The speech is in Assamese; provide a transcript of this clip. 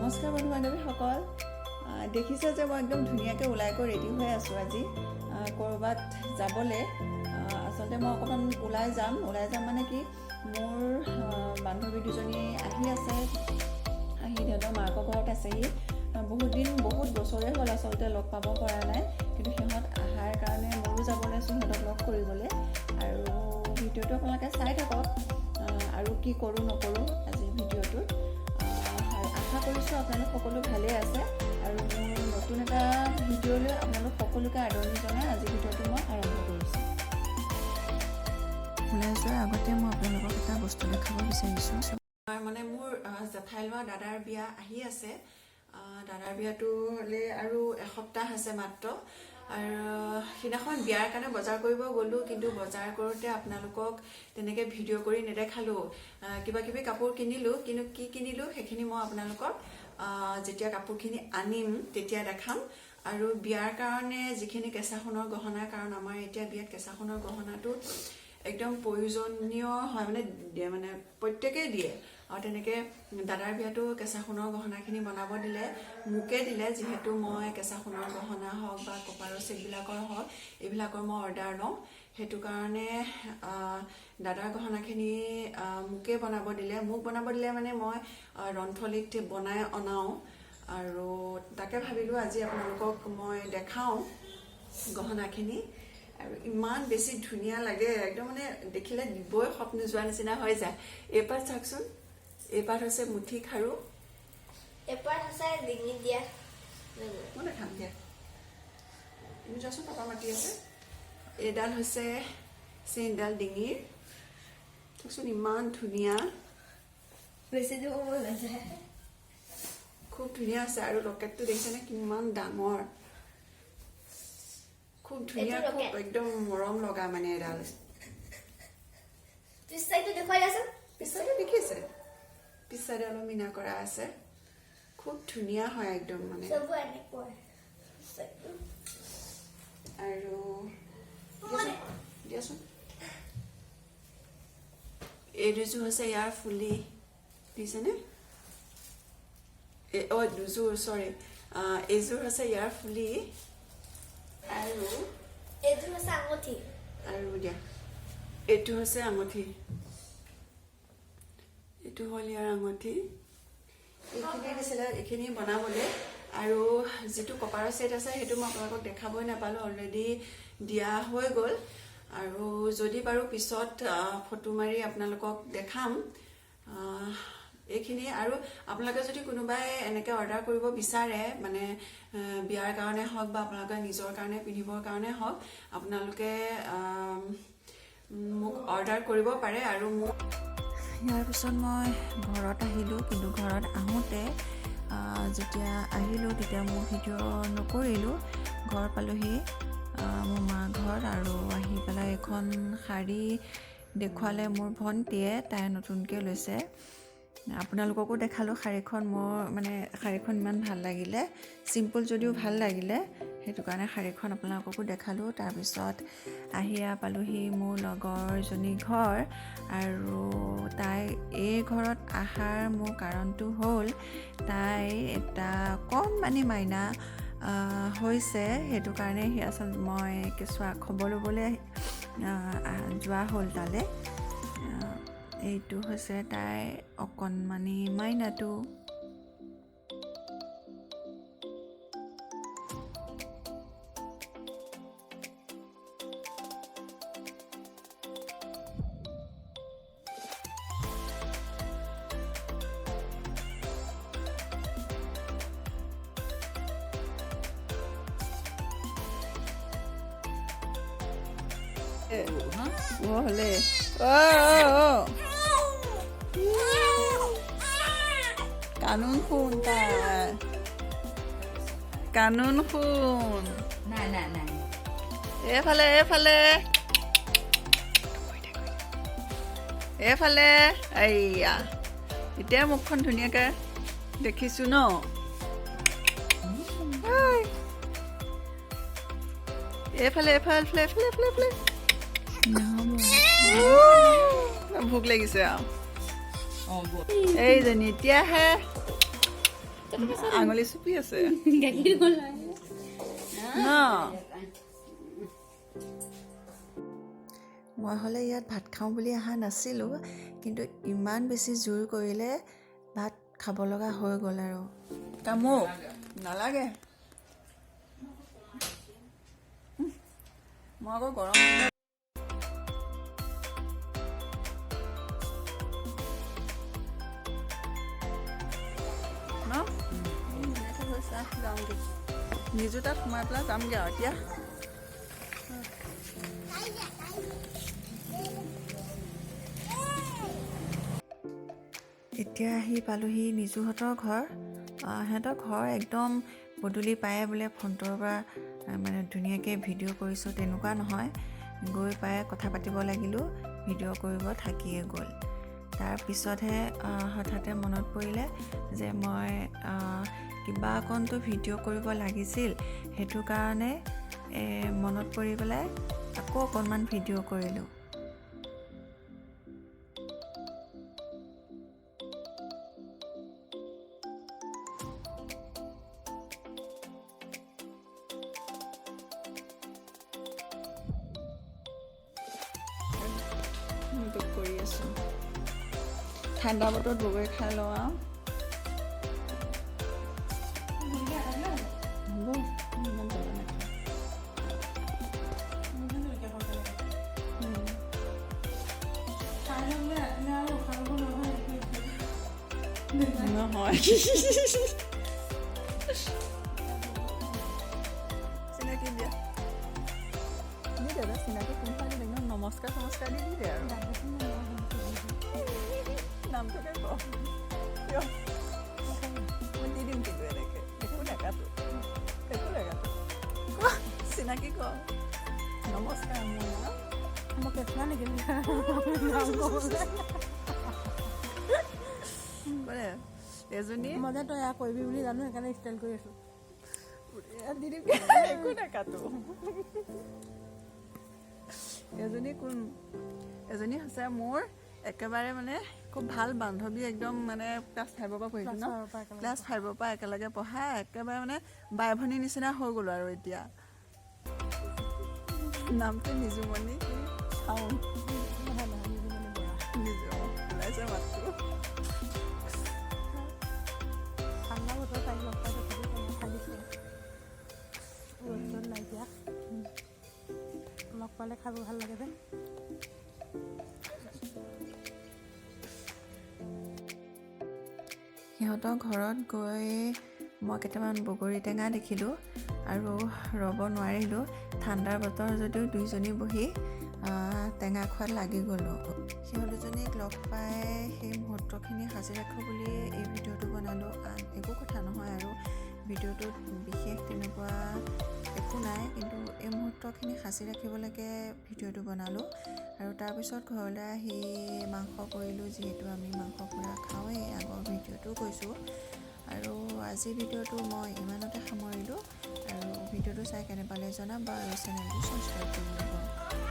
নমস্কাৰ বন্ধু বান্ধৱীসকল দেখিছে যে মই একদম ধুনীয়াকৈ ওলাই গৈ ৰেডি হৈ আছোঁ আজি ক'ৰবাত যাবলৈ আচলতে মই অকণমান ওলাই যাম মানে কি মোৰ বান্ধৱী দুজনী আহি আছে সিহঁতৰ মাকৰ ঘৰত আছেহি বহুত বছৰে হ'ল আচলতে লগ পাব পৰা নাই কিন্তু সিহঁত অহাৰ কাৰণে মোৰো যাবলৈ আছোঁ সিহঁতক লগ কৰিবলৈ আৰু ভিডিঅ'টো আপোনালোকে চাই থাকক আৰু কি কৰোঁ নকৰোঁ আজি ভিডিঅ'টোত আশা কৰিছোঁ আপোনালোক সকলো ভালেই আছে আৰু মোৰ নতুন এটা ভিডিঅ'লৈ আপোনালোক সকলোকে আদৰণি জনাই আজি ভিডিঅ'টো মই আৰম্ভ কৰিছোঁ ওলাই যোৱাৰ আগতে মই আপোনালোকক এটা বস্তু দেখাব বিচাৰিছোঁ মানে মোৰ জেঠাই লোৱা দাদাৰ বিয়া আহি আছে দাদাৰ বিয়াটো হ'লে আৰু এসপ্তাহ আছে মাত্ৰ আৰু সিদিনাখন বিয়াৰ কাৰণে বজাৰ কৰিব গ'লোঁ কিন্তু বজাৰ কৰোঁতে আপোনালোকক তেনেকৈ ভিডিঅ' কৰি নেদেখালোঁ কিবা কিবি কাপোৰ কিনিলোঁ কিন্তু কি কিনিলোঁ সেইখিনি মই আপোনালোকক যেতিয়া কাপোৰখিনি আনিম তেতিয়া দেখাম আৰু বিয়াৰ কাৰণে যিখিনি কেঁচা সোণৰ গহনা কাৰণ আমাৰ এতিয়া বিয়াত কেঁচা সোণৰ গহনাটো একদম প্ৰয়োজনীয় হয় মানে প্ৰত্যেকেই দিয়ে আৰু তেনেকৈ দাদাৰ বিয়াতো কেঁচা সোণৰ গহনাখিনি বনাব দিলে মোকে দিলে যিহেতু মই কেঁচা সোণৰ গহনা হওক বা কপাৰৰ চেটবিলাকৰ হওক এইবিলাকৰ মই অৰ্ডাৰ লওঁ সেইটো কাৰণে দাদাৰ গহনাখিনি মোকে বনাব দিলে মোক বনাব দিলে মানে মই ৰন্থলীত বনাই অনাওঁ আৰু তাকে ভাবিলোঁ আজি আপোনালোকক মই দেখাওঁ গহনাখিনি আৰু ইমান বেছি ধুনীয়া লাগে একদম মানে দেখিলে দিবই সপোন যোৱা নিচিনা হৈ যায় এইপাত চাওকচোন এইপাত হৈছে মুঠি খাৰু এইপাত হৈছে ডিঙি দিয়া মই দেখাম দিয়া তুমি যাচোন পাপা মাতি আছে এইডাল হৈছে চেইনডাল ডিঙিৰ চাওকচোন ইমান ধুনীয়া বেছি দিব ওলাইছে খুব ধুনীয়া আছে আৰু লকেটটো দেখিছেনে কিমান ডাঙৰ খুব ধুনীয়া খুব একদম মৰম লগা মানে এডাল পিছাইটো দেখুৱাই আছে পিছাইটো দেখিছে পিছাইটো অলপ মিনা কৰা আছে খুব ধুনীয়া হয় একদম মানে আৰু দিয়াচোন এই দুযোৰ হৈছে ইয়াৰ ফুলি দিছেনে দুযোৰ চৰি এইযোৰ হৈছে ইয়াৰ ফুলি আৰু এইযোৰ হৈছে আঙুঠি আৰু দিয়া এইটো হৈছে আঙুঠি এইটো হ'ল ইয়াৰ আঙুঠি এইখিনি দিছিলে এইখিনি বনাবলৈ আৰু যিটো কপাৰৰ ছেট আছে সেইটো মই আপোনালোকক দেখাবই নাপালোঁ অলৰেডি দিয়া হৈ গ'ল আৰু যদি বাৰু পিছত ফটো মাৰি আপোনালোকক দেখাম এইখিনি আৰু আপোনালোকে যদি কোনোবাই এনেকৈ অৰ্ডাৰ কৰিব বিচাৰে মানে বিয়াৰ কাৰণে হওক বা আপোনালোকে নিজৰ কাৰণে পিন্ধিবৰ কাৰণে হওক আপোনালোকে মোক অৰ্ডাৰ কৰিব পাৰে আৰু মোক ইয়াৰ পিছত মই ঘৰত আহিলোঁ কিন্তু ঘৰত আহোঁতে যেতিয়া আহিলোঁ তেতিয়া মই ভিডিঅ' নকৰিলোঁ ঘৰ পালোহি মোৰ মা ঘৰ আৰু আহি পেলাই এখন শাৰী দেখুৱালে মোৰ ভণ্টিয়ে তাই নতুনকৈ লৈছে আপোনালোককো দেখালোঁ শাৰীখন মোৰ মানে শাৰীখন ইমান ভাল লাগিলে চিম্পল যদিও ভাল লাগিলে সেইটো কাৰণে শাৰীখন আপোনালোককো দেখালোঁ তাৰপিছত আহি পালোহি মোৰ লগৰজনী ঘৰ আৰু তাই এই ঘৰত অহাৰ মোৰ কাৰণটো হ'ল তাই এটা অকণমানি মাইনা হৈছে সেইটো কাৰণে আচলতে মই কেঁচুৱা খবৰ ল'বলৈ যোৱা হ'ল তালৈ এইটো হৈছে তাইৰ অকণমানি মাইনাটো হ'লে কানুন শুন তাৰ কানুন শুন নাই এইফালে এইয়া এতিয়া মুখখন ধুনীয়াকৈ দেখিছোঁ ন এইফালে ভোক লাগিছে আৰু এইজনী এতিয়াহে আঙুলি চুপি আছে গাখীৰ গলাই ন মই হ'লে ইয়াত ভাত খাওঁ বুলি অহা নাছিলোঁ কিন্তু ইমান বেছি জোৰ কৰিলে ভাত খাব লগা হৈ গ'ল আৰু কামোক নালাগে মই আকৌ গৰম ন যাওঁগৈ নিজো তাত সোমাই পেলাই যামগৈ আৰু এতিয়া এতিয়া আহি পালোহি নিজুহঁতৰ ঘৰ সিহঁতৰ ঘৰ একদম পদূলি পায়ে বোলে ফ্ৰণ্টৰ পৰা মানে ধুনীয়াকৈ ভিডিঅ' কৰিছোঁ তেনেকুৱা নহয় গৈ পায়ে কথা পাতিব লাগিলোঁ ভিডিঅ' কৰিব থাকিয়ে গ'ল তাৰপিছতহে হঠাতে মনত পৰিলে যে মই কিবা অকণটো ভিডিঅ' কৰিব লাগিছিল সেইটো কাৰণে মনত পৰি পেলাই আকৌ অকণমান ভিডিঅ' কৰিলোঁ কৰি আছোঁ ঠাণ্ডা বতৰত বগৰী খাই লওঁ আৰু নহয় চিনাকি দিয়া দি দাদা চিনাকি কোনফালে একদম নমস্কাৰ চমস্কাৰ দি দে আৰু নামটোকে ক কিয় মই দি দিম কিন্তু এনেকৈ একো নাকাটো চিনাকি ক নমস্কাৰ মোক কেঁচুৱা নেকি কৰে এজনী মই যে তই এয়া কৰিবি বুলি জানো সেইকাৰণে ষ্টাইল কৰি আছোঁ দি দিম একো নাকাটো এজনী হৈছে মোৰ একেবাৰে মানে খুব ভাল বান্ধৱী একদম মানে ক্লাছ 5ৰ পৰা পঢ়িছোঁ ন ক্লাছ 5ৰ পৰা একেলগে পঢ়া একেবাৰে মানে বাই ভনীৰ নিচিনা হৈ গ'লো আৰু এতিয়া নামটো নিজুমণি চাওঁ ওলাইছে মাতটো ঠাণ্ডা বতৰ পাই লগ পাই খালিছে ৰ'দ নাইকিয়া লগ পালে খাব ভাল লাগে যে সিহঁতৰ ঘৰত গৈ মই কেইটামান বগৰী টেঙা দেখিলোঁ আৰু ৰ'ব নোৱাৰিলোঁ ঠাণ্ডাৰ বতৰ যদিও দুইজনী বহি টেঙা খোৱাত লাগি গ'লোঁ সিহঁত দুজনীক লগ পাই সেই মুহূৰ্তখিনি সাঁচি ৰাখোঁ বুলি এই ভিডিঅ'টো বনালোঁ একো কথা নহয় আৰু ভিডিঅ'টোত বিশেষ তেনেকুৱা একো নাই কিন্তু এই মুহূৰ্তখিনি সাঁচি ৰাখিবলৈকে ভিডিঅ'টো বনালোঁ আৰু তাৰপিছত ঘৰলৈ আহি মাংস কৰিলোঁ যিহেতু আমি মাংস পুৰা খাওঁৱেই আগৰ ভিডিঅ'টো কৈছোঁ আৰু আজিৰ ভিডিঅ'টো মই ইমানতে সামৰিলোঁ আৰু ভিডিঅ'টো চাই কেনে পালে জনাবা আৰু চেনেলটো ছাবস্ক্ৰাইব কৰিব